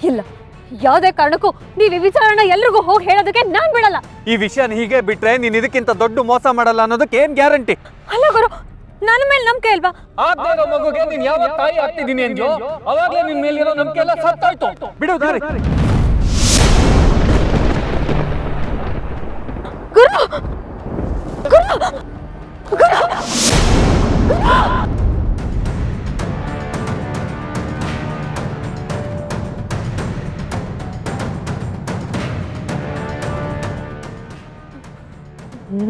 ಇಲ್ಲ, ಯಾವುದೇ ಕಾರಣಕ್ಕೂ ನೀವು ಈ ವಿಚಾರನ ಎಲ್ರಿಗೂ ಹೋಗಿ ಹೇಳೋದಕ್ಕೆ ನಾನು ಬಿಡಲ್ಲ. ಈ ವಿಷಯನ ಹೀಗೆ ಬಿಟ್ರೆ ನೀನು ಇದಕ್ಕಿಂತ ದೊಡ್ಡ ಮೋಸ ಮಾಡಲ್ಲ ಅನ್ನೋದಕ್ಕೆ ಏನು ಗ್ಯಾರಂಟಿ? ಅಲ್ಲ ಗುರು, ನನ್ನ ಮೇಲೆ ನಂಬಿಕೆ ಇಲ್ವಾ? ಆಗ್ತಾಗ ಮಗುಗೆ ನೀನು ಯಾವ ತಾಯಿ ಆಗ್ತಿದ್ದೀನಿ ಅಂದ್ಯೋ ಅವಾಗಲೇ ನಿನ್ನ ಮೇಲಿರೋ ನಂಬಿಕೆ ಎಲ್ಲ ಸತ್ತಾಯ್ತು. ಬಿಡು ದಾರಿ. ಗುರು ಗುರು ಗುರು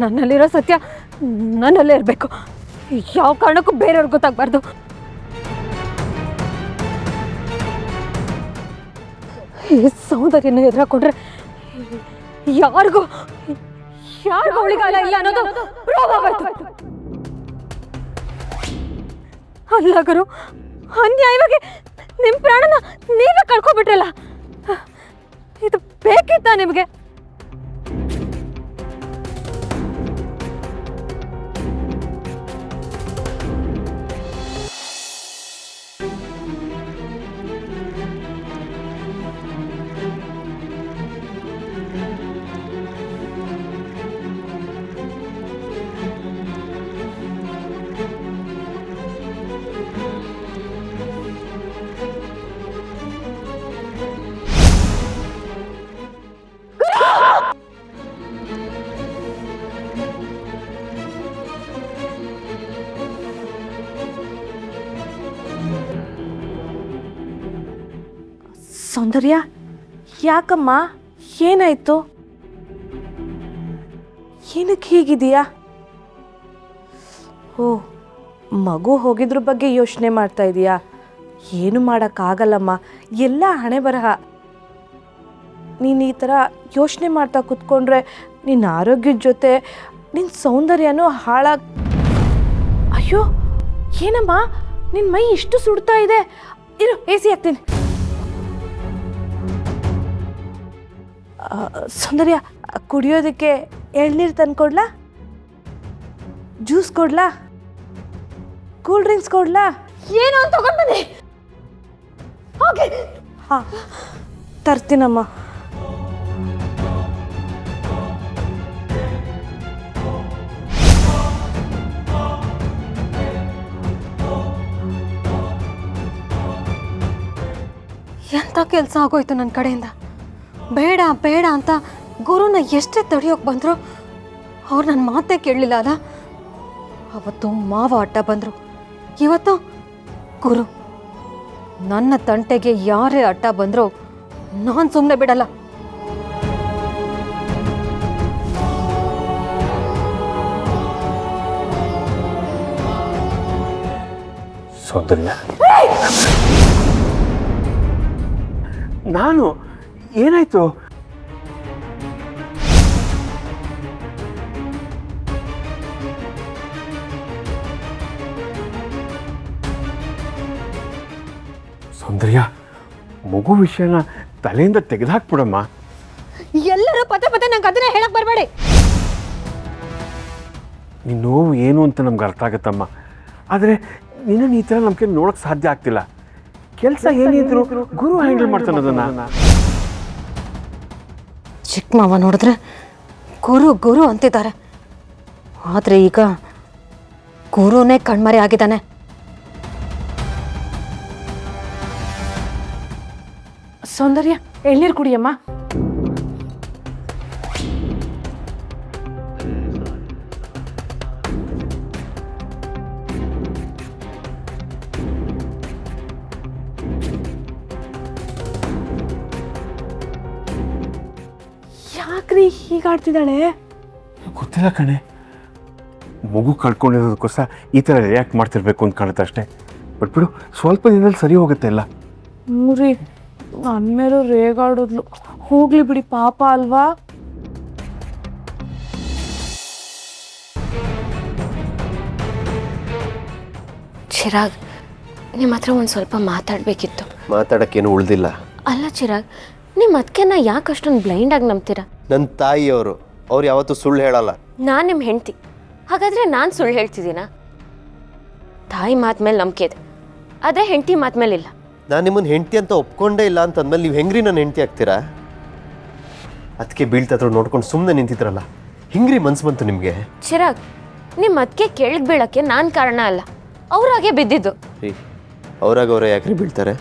ನನ್ನಲ್ಲಿರೋ ಸತ್ಯ ನನ್ನಲ್ಲೇ ಇರಬೇಕು. ಯಾವ ಕಾರಣಕ್ಕೂ ಬೇರೆಯವ್ರಿಗೆ ಗೊತ್ತಾಗಬಾರ್ದು. ಈ ಸೌಂದರ್ಯನ ಎದುರಾಕೊಂಡ್ರೆ ಯಾರಿಗೂ ಉಳಿಗಾಲ ಇಲ್ಲ ಅನ್ನೋದು ಪ್ರೂವ್ ಆಗೋಯ್ತು. ಅಲ್ಲ ಗುರು, ಅನ್ಯಾಯವಾಗಿ ನಿಮ್ಮ ಪ್ರಾಣನ ನೀವೇ ಕಳ್ಕೊಬಿಟ್ರಲ್ಲ. ಇದು ಬೇಕಿತ್ತಾ ನಿಮಗೆ? ಸೌಂದರ್ಯ, ಯಾಕಮ್ಮ, ಏನಾಯ್ತು? ಏನಕ್ಕೆ ಹೀಗಿದೆಯಾ? ಓ, ಮಗು ಹೋಗಿದ್ರ ಬಗ್ಗೆ ಯೋಚನೆ ಮಾಡ್ತಾ ಇದೀಯಾ? ಏನು ಮಾಡೋಕ್ಕಾಗಲ್ಲಮ್ಮ, ಎಲ್ಲ ಹಣೆ ಬರಹ. ನೀನು ಈ ಥರ ಯೋಚನೆ ಮಾಡ್ತಾ ಕೂತ್ಕೊಂಡ್ರೆ ನಿನ್ನ ಆರೋಗ್ಯದ ಜೊತೆ ನಿನ್ನ ಸೌಂದರ್ಯನೂ ಅಯ್ಯೋ, ಏನಮ್ಮ ನಿನ್ನ ಮೈ ಇಷ್ಟು ಸುಡ್ತಾ ಇದೆ? ಇರು, AC ಹಾಕ್ತೀನಿ. ಸೌಂದರ್ಯ, ಕುಡಿಯೋದಕ್ಕೆ ಎಳ್ನೀರು ತಂದು ಕೊಡ್ಲಾ? ಜ್ಯೂಸ್ ಕೊಡ್ಲಾ? ಕೂಲ್ ಡ್ರಿಂಕ್ಸ್ ಕೊಡ್ಲಾ? ಏನು ಅಂತ ತಗೊಂಡ್ಬನ್ನಿ. ಹಾಂ, ತರ್ತೀನಮ್ಮ. ಎಂಥ ಕೆಲಸ ಆಗೋಯ್ತು ನನ್ನ ಕಡೆಯಿಂದ. ಬೇಡ ಬೇಡ ಅಂತ ಗುರುನ ಎಷ್ಟೇ ತಡೆಯೋಕೆ ಬಂದರು, ಅವ್ರು ನನ್ನ ಮಾತೇ ಕೇಳಲಿಲ್ಲ ಅಲ್ಲ. ಅವತ್ತು ಮಾವ ಅಡ್ಡ ಬಂದರು, ಇವತ್ತು ಗುರು. ನನ್ನ ತಂಟೆಗೆ ಯಾರೇ ಅಡ್ಡ ಬಂದರೂ ನಾನು ಸುಮ್ಮನೆ ಬಿಡಲ್ಲ. ಸೌಂದರ್ಯ, ನಾನು ಏನಾಯ್ತು? ಸೌಂದರ್ಯ, ಮಗು ವಿಷಯನ ತಲೆಯಿಂದ ತೆಗೆದುಹಾಕ್ಬಿಡಮ್ಮ. ಎಲ್ಲರೂ ಪದೇ ನಂಗೆ ಅದನ್ನೇ ಹೇಳಕ್ ಬರಬೇಡಿ. ನಿನ್ನ ನೋವು ಏನು ಅಂತ ನಮ್ಗೆ ಅರ್ಥ ಆಗುತ್ತಮ್ಮ, ಆದರೆ ನಿನ್ನ ಈ ಥರ ನಮಗೆ ನೋಡೋಕ್ಕೆ ಸಾಧ್ಯ ಆಗ್ತಿಲ್ಲ. ಕೆಲಸ ಏನಿದ್ರು ಗುರು ಹ್ಯಾಂಡಲ್ ಮಾಡ್ತಾನೆ ಅದನ್ನು. ಚಿಕ್ಕ ಮಾವ ನೋಡಿದ್ರೆ ಗುರು ಗುರು ಅಂತಿದ್ದಾರೆ, ಆದರೆ ಈಗ ಗುರುನೇ ಕಣ್ಮರೆ ಆಗಿದ್ದಾನೆ. ಸೌಂದರ್ಯ, ಎಳ್ನೀರು ಕುಡಿಯಮ್ಮ. ಯಾಕ್ರಿ ಹೀಗಾಡ್ತಿದ್ದಾಳೆ? ಗೊತ್ತಿಲ್ಲ ಕಣೆ, ಮಗು ಕಳ್ಕೊಂಡಿರೋದಕ್ಕೋಸ್ಕರ ಈ ಥರ ರಿಯಾಕ್ಟ್ ಮಾಡ್ತಿರ್ಬೇಕು ಅಂತ ಕಾಣುತ್ತೆ ಅಷ್ಟೇ. ಬಟ್ ಬಿಡು, ಸ್ವಲ್ಪ ದಿನದಲ್ಲಿ ಸರಿ ಹೋಗುತ್ತೆ ಎಲ್ಲ. ರೀ, ನನ್ನ ಮೇಲೂ ರೇಗಾಡಿದ್ಲು. ಹೋಗ್ಲಿ ಬಿಡಿ, ಪಾಪ ಅಲ್ವಾ? ಚಿರಾಗ್, ನಿಮ್ಮ ಹತ್ರ ಒಂದು ಸ್ವಲ್ಪ ಮಾತಾಡಬೇಕಿತ್ತು. ಮಾತಾಡೋಕ್ಕೇನು ಉಳ್ದಿಲ್ಲ. ಅಲ್ಲ ಚಿರಾಗ್, ನಿಮ್ಮ ಅದಕ್ಕೆನ ಯಾಕೆ ಅಷ್ಟೊಂದು ಬ್ಲೈಂಡಾಗಿ ನಂಬ್ತೀರಾ? ನನ್ನ ತಾಯಿಯವರು, ಅವ್ರು ಯಾವತ್ತೂ ಸುಳ್ಳು ಹೇಳಲ್ಲ. ನಾನು ನಿಮ್ಮ ಹೆಂಡ್ತಿ, ಹಾಗಾದರೆ ನಾನು ಸುಳ್ಳು ಹೇಳ್ತಿದ್ದೀನಾ? ತಾಯಿ ಮಾತು ಮೇಲೆ ನಂಬಿಕೆ ಇದೆ, ಅದೇ ಹೆಂಡತಿ ಮಾತು ಮೇಲೆ ಇಲ್ಲ. ನಾನು ನಿಮ್ಮನ್ನು ಹೆಂಡತಿ ಅಂತ ಒಪ್ಕೊಂಡೇ ಇಲ್ಲ ಅಂತಂದ್ಮೇಲೆ ನೀವು ಹೆಂಗ್ರಿ ನನ್ನ ಹೆಂಡತಿ ಆಗ್ತೀರಾ? ಅದಕ್ಕೆ ಬೀಳ್ತಾದ್ರು ನೋಡ್ಕೊಂಡು ಸುಮ್ಮನೆ ನಿಂತಿದ್ರಲ್ಲ, ಹಿಂಗ್ರಿ ಮನ್ಸು ಬಂತು ನಿಮಗೆ? ಚಿರಾಗ್, ನಿಮ್ಮ ಅದಕ್ಕೆ ಕೇಳಿದ್ ಬೀಳಕ್ಕೆ ನಾನು ಕಾರಣ ಅಲ್ಲ, ಅವ್ರಾಗೆ ಬಿದ್ದಿದ್ದು. ರೀ, ಅವರೇ ಯಾಕ್ರಿ ಬೀಳ್ತಾರೆ?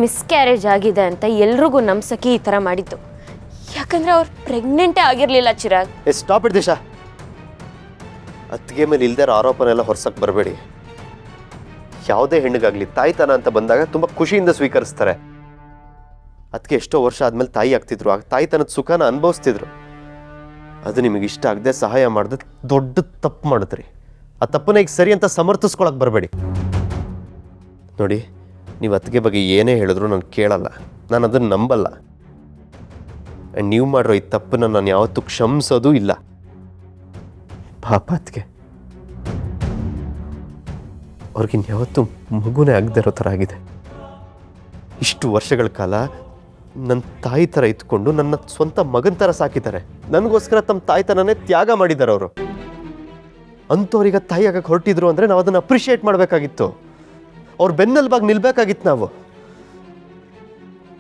ಮಿಸ್ಕ್ಯಾರೇಜ್ ಆಗಿದೆ ಅಂತ ಎಲ್ರಿಗೂ ನಮ್ಸಕ್ಕೆ ಈ ಥರ ಮಾಡಿದ್ದು. ಯಾಕಂದ್ರೆ ಅವ್ರು ಪ್ರೆಗ್ನೆಂಟೇ ಆಗಿರಲಿಲ್ಲ ಚಿರಾಗ್. Stop it Disha. ಅತ್ತಿಗೆ ಮೇಲೆ ಇಲ್ದಾರ ಆರೋಪನೆಲ್ಲ ಹೊರ್ಸಕ್ಕೆ ಬರಬೇಡಿ. ಯಾವುದೇ ಹೆಣ್ಣಿಗಾಗಲಿ ತಾಯ್ತನ ಅಂತ ಬಂದಾಗ ತುಂಬ ಖುಷಿಯಿಂದ ಸ್ವೀಕರಿಸ್ತಾರೆ. ಅದಕ್ಕೆ ಎಷ್ಟೋ ವರ್ಷ ಆದಮೇಲೆ ತಾಯಿ ಆಗ್ತಿದ್ರು, ಆಗ ತಾಯ್ತನದ ಸುಖನ ಅನುಭವಿಸ್ತಿದ್ರು. ಅದು ನಿಮಗೆ ಇಷ್ಟ ಆಗದೆ ಸಹಾಯ ಮಾಡಿದ್ರೆ ದೊಡ್ಡ ತಪ್ಪು ಮಾಡಿದ್ರಿ. ಆ ತಪ್ಪನ್ನ ಈಗ ಸರಿ ಅಂತ ಸಮರ್ಥಿಸ್ಕೊಳಕ್ಕೆ ಬರಬೇಡಿ. ನೋಡಿ, ನೀವು ಅತ್ತಿಗೆ ಬಗ್ಗೆ ಏನೇ ಹೇಳಿದ್ರು ನಾನು ಕೇಳಲ್ಲ, ನಾನು ಅದನ್ನು ನಂಬಲ್ಲ. ಆ್ಯಂಡ್ ನೀವು ಮಾಡಿರೋ ಈ ತಪ್ಪನ್ನ ನಾನು ಯಾವತ್ತೂ ಕ್ಷಮಿಸೋದು ಇಲ್ಲ. ಪಾಪ ಅತ್ತಿಗೆ, ಅವ್ರಿಗಿನ್ಯಾವತ್ತೂ ಮಗುನೇ ಆಗದೆ ಇರೋ ಥರ ಆಗಿದೆ. ಇಷ್ಟು ವರ್ಷಗಳ ಕಾಲ ನನ್ನ ತಾಯಿ ಥರ ಇದ್ಕೊಂಡು ನನ್ನ ಸ್ವಂತ ಮಗನ ಥರ ಸಾಕಿದ್ದಾರೆ. ನನಗೋಸ್ಕರ ತಮ್ಮ ತಾಯ್ತನನೇ ತ್ಯಾಗ ಮಾಡಿದ್ದಾರೆ ಅವರು. ಅಂಥವ್ರಿಗೆ ತಾಯಿ ಆಗಕ್ಕೆ ಹೊರಟಿದ್ರು ಅಂದರೆ ನಾವು ಅದನ್ನು ಅಪ್ರಿಷಿಯೇಟ್ ಮಾಡಬೇಕಾಗಿತ್ತು. ಅವ್ರ ಬೆನ್ನೆಲುಬಾಗಿ ನಿಲ್ಬೇಕಾಗಿತ್ತು ನಾವು.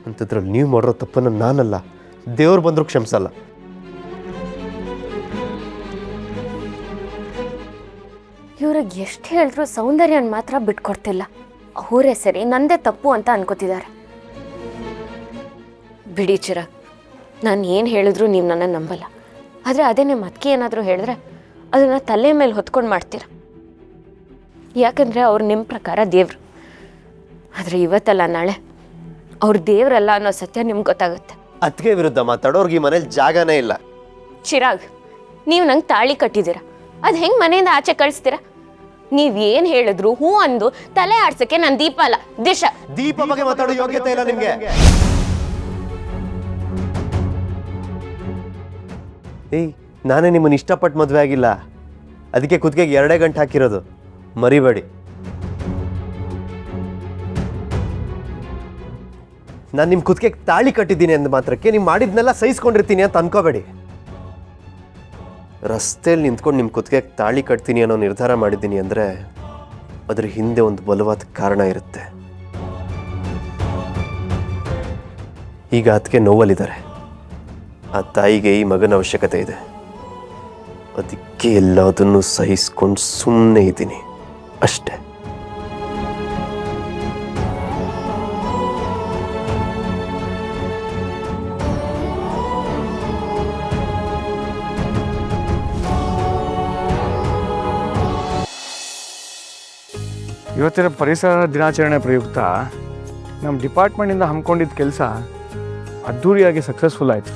ಅಂಥದ್ರಲ್ಲಿ ನೀವು ಮಾಡಿರೋ ತಪ್ಪನ್ನು ನಾನಲ್ಲ, ದೇವ್ರು ಬಂದರೂ ಕ್ಷಮಿಸಲ್ಲ. ಇವ್ರಿಗೆ ಎಷ್ಟು ಹೇಳಿದ್ರು ಸೌಂದರ್ಯನ ಮಾತ್ರ ಬಿಟ್ಕೊಡ್ತಿಲ್ಲ. ಅವರೇ ಸರಿ, ನಂದೇ ತಪ್ಪು ಅಂತ ಅನ್ಕೋತಿದ್ದಾರೆ. ಬಿಡಿ ಚಿರಾಗ್, ನಾನು ಏನು ಹೇಳಿದ್ರು ನೀವು ನನ್ನ ನಂಬಲ್ಲ. ಆದರೆ ಅದೇ ನಿಮ್ಮ ಅದಕ್ಕೆ ಏನಾದರೂ ಹೇಳಿದ್ರೆ ಅದನ್ನು ತಲೆ ಮೇಲೆ ಹೊತ್ಕೊಂಡು ಮಾಡ್ತೀರ. ಯಾಕಂದರೆ ಅವ್ರು ನಿಮ್ಮ ಪ್ರಕಾರ ದೇವ್ರು. ಆದರೆ ಇವತ್ತಲ್ಲ ನಾಳೆ ಅವ್ರು ದೇವ್ರಲ್ಲ ಅನ್ನೋ ಸತ್ಯ ನಿಮ್ಗೆ ಗೊತ್ತಾಗುತ್ತೆ. ಅತ್ತಿಗೆ ವಿರುದ್ಧ ಮಾತಾಡೋರ್ಗೆ ಈ ಮನೇಲಿ ಜಾಗನೇ ಇಲ್ಲ. ಚಿರಾಗ್, ನೀವು ನಂಗೆ ತಾಳಿ ಕಟ್ಟಿದ್ದೀರ, ಅದು ಹೆಂಗೆ ಮನೆಯಿಂದ ಆಚೆ ಕಳಿಸ್ತೀರಾ? ನೀವೇನು ಹೇಳಿದ್ರು ಹೂ ಅಂದು ತಲೆ ಆಡ್ಸಕ್ಕೆ ನಾನು ದೀಪ ಅಲ್ಲ, ದಿಶಾ. ದೀಪ ಬಗ್ಗೆ ಮಾತಾಡೋ ಯೋಗ್ಯತೆ ಇಲ್ಲ ನಿಮ್ಗೆ. ಏಯ್, ನಾನೇ ನಿಮ್ಮನ್ನು ಇಷ್ಟಪಟ್ಟು ಮದುವೆ ಆಗಿಲ್ಲ, ಅದಕ್ಕೆ ಕುತ್ತಿಗೆಗೆ 2 ಗಂಟೆ ಹಾಕಿರೋದು, ಮರಿಬೇಡಿ. ನಾನು ನಿಮ್ಮ ಕುತ್ತಿಗೆಗೆ ತಾಳಿ ಕಟ್ಟಿದ್ದೀನಿ ಅಂದ ಮಾತ್ರಕ್ಕೆ ನೀವು ಮಾಡಿದ್ನೆಲ್ಲ ಸಹಿಸ್ಕೊಂಡಿರ್ತೀನಿ ಅಂತ ಅನ್ಕೋಬೇಡಿ. ರಸ್ತೆಯಲ್ಲಿ ನಿಂತ್ಕೊಂಡು ನಿಮ್ಮ ಕುತ್ತಿಗೆಗೆ ತಾಳಿ ಕಟ್ತೀನಿ ಅನ್ನೋ ನಿರ್ಧಾರ ಮಾಡಿದ್ದೀನಿ ಅಂದರೆ ಅದ್ರ ಹಿಂದೆ ಒಂದು ಬಲವಾದ ಕಾರಣ ಇರುತ್ತೆ. ಈಗ ಅದಕ್ಕೆ ನೋವಲ್ಲಿದ್ದಾರೆ. ಆ ತಾಯಿಗೆ ಈ ಮಗನ ಅವಶ್ಯಕತೆ ಇದೆ. ಅದಕ್ಕೆ ಎಲ್ಲದನ್ನು ಸಹಿಸ್ಕೊಂಡು ಸುಮ್ಮನೆ ಇದ್ದೀನಿ ಅಷ್ಟೇ. ಇವತ್ತಿನ ಪರಿಸರ ದಿನಾಚರಣೆ ಪ್ರಯುಕ್ತ ನಮ್ಮ ಡಿಪಾರ್ಟ್ಮೆಂಟಿಂದ ಹಮ್ಮಿಕೊಂಡಿದ್ದ ಕೆಲಸ ಅದ್ಧೂರಿಯಾಗಿ ಸಕ್ಸಸ್ಫುಲ್ ಆಯಿತು.